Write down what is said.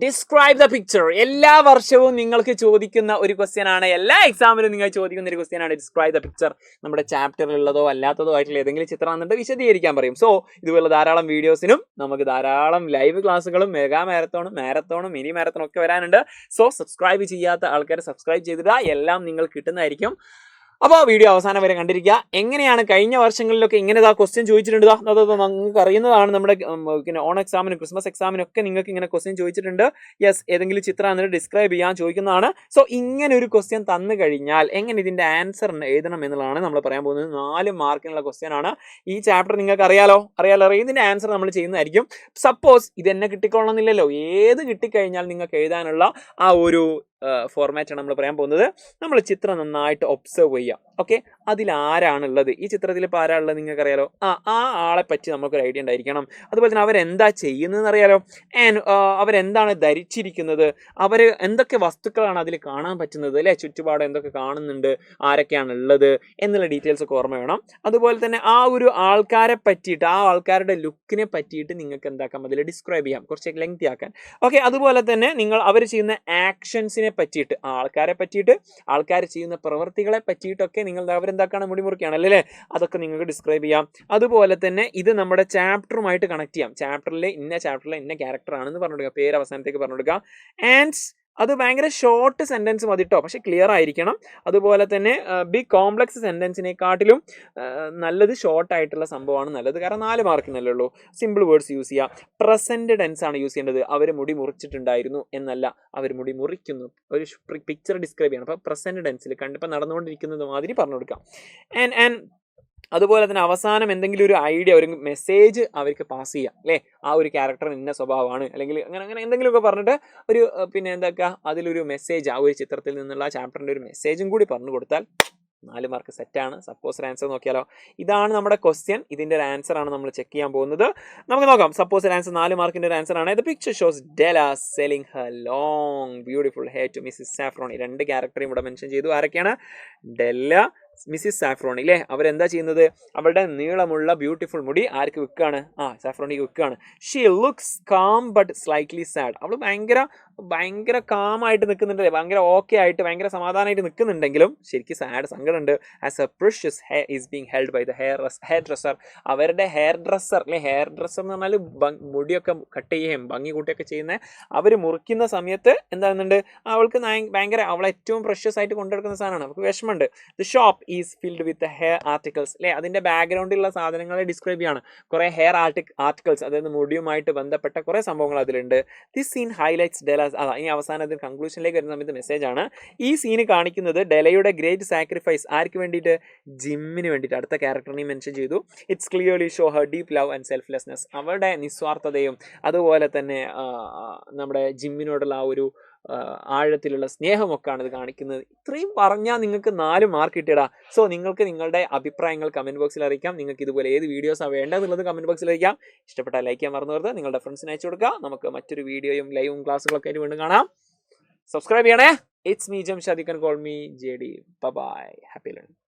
Describe the picture. എല്ലാ വർഷവും നിങ്ങൾക്ക് ചോദിക്കുന്ന ഒരു ക്വസ്റ്റ്യൻ ആണ്, എല്ലാ എക്സാമിലും നിങ്ങൾ ചോദിക്കുന്ന ഒരു ക്വസ്റ്റ്യൻ ആണ് ഡിസ്ക്രൈബ് ദ പിക്ചർ. നമ്മുടെ ചാപ്റ്ററിലുള്ളതോ അല്ലാത്തതോ ആയിട്ടുള്ള ഏതെങ്കിലും ചിത്രം എന്നിട്ട് വിശദീകരിക്കാൻ പറയും. സോ ഇതുപോലെ ധാരാളം വീഡിയോസിനും നമുക്ക് ധാരാളം ലൈവ് ക്ലാസ്സുകളും മെഗാ മാരത്തോണും മിനി മാരത്തോണും ഒക്കെ വരാനുണ്ട്. സോ സബ്സ്ക്രൈബ് ചെയ്യാത്ത ആൾക്കാർ സബ്സ്ക്രൈബ് ചെയ്തിട്ട് എല്ലാം നിങ്ങൾ കിട്ടുന്നതായിരിക്കും. അപ്പോൾ വീഡിയോ അവസാനം വരെ കണ്ടിരിക്കുക. എങ്ങനെയാണ് കഴിഞ്ഞ വർഷങ്ങളിലൊക്കെ ഇങ്ങനെ ക്വസ്റ്റ്യൻ ചോദിച്ചിട്ടുണ്ട്. അത് നിങ്ങൾക്ക് അറിയുന്നതാണ്. നമ്മുടെ ഓൺ എക്സാമിനും ക്രിസ്മസ് എക്സാമിനും ഒക്കെ നിങ്ങൾക്ക് ഇങ്ങനെ ക്വസ്റ്റ്യൻ ചോദിച്ചിട്ടുണ്ട്. യെസ്, ഏതെങ്കിലും ചിത്രം എന്നിട്ട് ഡിസ്ക്രൈബ് ചെയ്യാൻ ചോദിക്കുന്നതാണ്. സോ ഇങ്ങനെ ഒരു ക്വസ്റ്റ്യൻ തന്നു കഴിഞ്ഞാൽ എങ്ങനെ ഇതിന്റെ ആൻസർ എഴുതണം എന്നുള്ളതാണ് നമ്മൾ പറയാൻ പോകുന്നത്. 4 മാർക്കിനുള്ള ക്വസ്റ്റ്യൻ ആണ്. ഈ ചാപ്റ്റർ നിങ്ങൾക്ക് അറിയാലോ. ഇതിന്റെ ആൻസർ നമ്മൾ ചെയ്യുന്നതായിരിക്കും. സപ്പോസ് ഇത് എന്നെ കിട്ടിക്കൊള്ളണമെന്നില്ലല്ലോ, ഏത് കിട്ടിക്കഴിഞ്ഞാൽ നിങ്ങൾക്ക് എഴുതാനുള്ള ആ ഒരു ഫോർമാറ്റാണ് നമ്മൾ പറയാൻ പോകുന്നത്. നമ്മൾ ചിത്രം നന്നായിട്ട് ഒബ്സർവ് ചെയ്യുക. ഓക്കെ, അതിലാരാണുള്ളത്, ഈ ചിത്രത്തിൽ ഇപ്പോൾ ആരാണുള്ളത് നിങ്ങൾക്ക് അറിയാലോ. ആ ആളെ പറ്റി നമുക്കൊരു ഐഡിയ ഉണ്ടായിരിക്കണം. അതുപോലെ തന്നെ അവരെന്താ ചെയ്യുന്നതെന്ന് അറിയാലോ. ആൻഡ് അവരെന്താണ് ധരിച്ചിരിക്കുന്നത്, അവർ എന്തൊക്കെ വസ്തുക്കളാണ് അതിൽ കാണാൻ പറ്റുന്നത്, അല്ലേ, ചുറ്റുപാട് എന്തൊക്കെ കാണുന്നുണ്ട്, ആരൊക്കെയാണ് ഉള്ളത് എന്നുള്ള ഡീറ്റെയിൽസ് ഒക്കെ ഓർമ്മ വേണം. അതുപോലെ തന്നെ ആ ഒരു ആൾക്കാരെ പറ്റിയിട്ട്, ആ ആൾക്കാരുടെ ലുക്കിനെ പറ്റിയിട്ട് നിങ്ങൾക്ക് എന്താക്കാം, അതിൽ ഡിസ്ക്രൈബ് ചെയ്യാം, കുറച്ച് ലെങ്തി ആക്കാൻ. ഓക്കെ, അതുപോലെ തന്നെ നിങ്ങൾ അവർ ചെയ്യുന്ന ആക്ഷൻസിനെ പറ്റിയിട്ട്, ആൾക്കാരെ പറ്റിയിട്ട്, ആൾക്കാർ ചെയ്യുന്ന പ്രവൃത്തികളെ പറ്റിയിട്ടൊക്കെ നിങ്ങൾ അവരെന്താക്കാണ്, മുടിമുറിക്കുകയാണ് അല്ലേ, അതൊക്കെ നിങ്ങൾക്ക് ഡിസ്ക്രൈബ് ചെയ്യാം. അതുപോലെ തന്നെ ഇത് നമ്മുടെ ചാപ്റ്ററുമായിട്ട് കണക്ട് ചെയ്യാം. ചാപ്റ്ററിലെ ഇന്ന ക്യാരക്ടർ ആണെന്ന് പറഞ്ഞു കൊടുക്കുക, പേര് അവസാനത്തേക്ക് പറഞ്ഞു കൊടുക്കുക. ആൻഡ് അത് ഭയങ്കര ഷോർട്ട് സെൻറ്റൻസ് മതി കേട്ടോ, പക്ഷെ ക്ലിയർ ആയിരിക്കണം. അതുപോലെ തന്നെ ബിഗ് കോംപ്ലക്സ് സെൻറ്റൻസിനെക്കാട്ടിലും നല്ലത് ഷോർട്ട് ആയിട്ടുള്ള സംഭവമാണ് നല്ലത്. കാരണം 4 മാർക്കിനല്ലേ ഉള്ളൂ. സിമ്പിൾ വേർഡ്സ് യൂസ് ചെയ്യുക. പ്രസന്റ് ടെൻസ് ആണ് യൂസ് ചെയ്യേണ്ടത്. അവർ മുടി മുറിച്ചിട്ടുണ്ടായിരുന്നു എന്നല്ല, അവർ മുടി മുറിക്കുന്നു. ഒരു പിക്ചർ ഡിസ്ക്രൈബ് ചെയ്യണം. അപ്പോൾ പ്രസന്റ് ടെൻസിൽ കണ്ടിപ്പോൾ നടന്നുകൊണ്ടിരിക്കുന്നത് മാതിരി പറഞ്ഞു കൊടുക്കാം. ആൻഡ് അതുപോലെ തന്നെ അവസാനം എന്തെങ്കിലും ഒരു ഐഡിയ, ഒരു മെസ്സേജ് അവർക്ക് പാസ് ചെയ്യാം, അല്ലേ. ആ ഒരു ക്യാരക്ടർ ഇന്ന സ്വഭാവമാണ്, അല്ലെങ്കിൽ അങ്ങനെ എന്തെങ്കിലുമൊക്കെ പറഞ്ഞിട്ട് ഒരു അതിലൊരു മെസ്സേജ്, ആ ഒരു ചിത്രത്തിൽ നിന്നുള്ള ചാപ്റ്ററിൻ്റെ ഒരു മെസ്സേജും കൂടി പറഞ്ഞു കൊടുത്താൽ 4 മാർക്ക് സെറ്റാണ്. സപ്പോസ് ആൻസർ നോക്കിയാലോ. ഇതാണ് നമ്മുടെ ക്വസ്റ്റ്യൻ. ഇതിൻ്റെ ഒരു ആൻസർ ആണ് നമ്മൾ ചെക്ക് ചെയ്യാൻ പോകുന്നത്. നമുക്ക് നോക്കാം. സപ്പോസ് ആൻസർ 4 മാർക്കിൻ്റെ ഒരു ആൻസർ ആണ്. The picture shows Della selling her long beautiful hair to Mrs Sofronie. 2 ക്യാരക്ടറേയും ഇവിടെ മെൻഷൻ ചെയ്തു. ആരൊക്കെയാണ്? ഡെല്ല, മിസ്സിസ് സാഫ്രോണി, അല്ലേ. അവരെന്താ ചെയ്യുന്നത്? അവരുടെ നീളമുള്ള ബ്യൂട്ടിഫുൾ മുടി ആർക്ക് വിൽക്കുകയാണ്? സാഫ്രോണിക്ക് വിൽക്കുകയാണ്. She looks calm but slightly sad. അവൾ ഭയങ്കര കാമായിട്ട് നിൽക്കുന്നുണ്ട്, ഭയങ്കര ഓക്കെ ആയിട്ട്, ഭയങ്കര സമാധാനമായിട്ട് നിൽക്കുന്നുണ്ടെങ്കിലും ശരിക്കും സാഡ്, സങ്കടമുണ്ട്. As a precious hair is being held by the hairdresser. അവരുടെ ഹെയർ ഡ്രസ്സർ, അല്ലെ, ഹെയർ ഡ്രസ്സർ എന്ന് പറഞ്ഞാൽ മുടിയൊക്കെ കട്ട് ചെയ്യുകയും ഭംഗി കൂട്ടിയൊക്കെ ചെയ്യുന്ന അവർ മുറിക്കുന്ന സമയത്ത് എന്താകുന്നുണ്ട്, അവൾക്ക് ഭയങ്കര, അവളെ ഏറ്റവും പ്രഷ്യസ് ആയിട്ട് കൊണ്ടെടുക്കുന്ന സാധനമാണ്. അവൾക്ക് വിഷമമുണ്ട്. The shop is filled with hair articles, അല്ലെ. അതിൻ്റെ ബാക്ക്ഗ്രൗണ്ടിലുള്ള സാധനങ്ങളെ ഡിസ്ക്രൈബ് ചെയ്യാണ്. കുറേ ഹെയർ ആർട്ടിക്കിൾസ്, അതായത് മുടിയുമായിട്ട് ബന്ധപ്പെട്ട കുറേ സംഭവങ്ങൾ അതിലുണ്ട്. ദിസ് സീൻ ഹൈലൈറ്റ്സ് ഡെല. ഈ അവസാനം അതിന് കൺക്ലൂഷനിലേക്ക് വരുന്ന സമയത്ത് മെസ്സേജ് ആണ്. ഈ സീന് കാണിക്കുന്നത് ഡെലയുടെ ഗ്രേറ്റ് സാക്രിഫൈസ് ആർക്ക് വേണ്ടിയിട്ട്? ജിമ്മിന് വേണ്ടിയിട്ട്. അടുത്ത ക്യാരക്ടറിനെയും മെൻഷൻ ചെയ്തു. It's clearly show Har deep love and selflessness. അവരുടെ നിസ്വാർത്ഥതയും അതുപോലെ തന്നെ നമ്മുടെ ജിമ്മിനോടുള്ള ആ ഒരു ആഴത്തിലുള്ള സ്നേഹമൊക്കെയാണ് ഇത് കാണിക്കുന്നത്. ഇത്രയും പറഞ്ഞാൽ നിങ്ങൾക്ക് 4 മാർക്ക് കിട്ടിയടാ. സോ നിങ്ങൾക്ക് നിങ്ങളുടെ അഭിപ്രായങ്ങൾ കമൻറ്റ് ബോക്സിൽ അറിയിക്കാം. നിങ്ങൾക്ക് ഇതുപോലെ ഏത് വീഡിയോസാണ് വേണ്ടതെന്നുള്ളത് കമൻറ്റ് ബോക്സിൽ അറിയിക്കാം. ഇഷ്ടപ്പെട്ടാൽ ലൈക്ക് ചെയ്യാൻ മറന്നു വരുത്. നിങ്ങളുടെ ഫ്രണ്ട്സിന് അയച്ചു കൊടുക്കുക. നമുക്ക് മറ്റൊരു വീഡിയോയും ലൈവും ക്ലാസ്സുകളൊക്കെ ആയിട്ട് വീണ്ടും കാണാം. സബ്സ്ക്രൈബ് ചെയ്യണേ. It's me Jamshad. You can call me JD. Bye. Happy learning.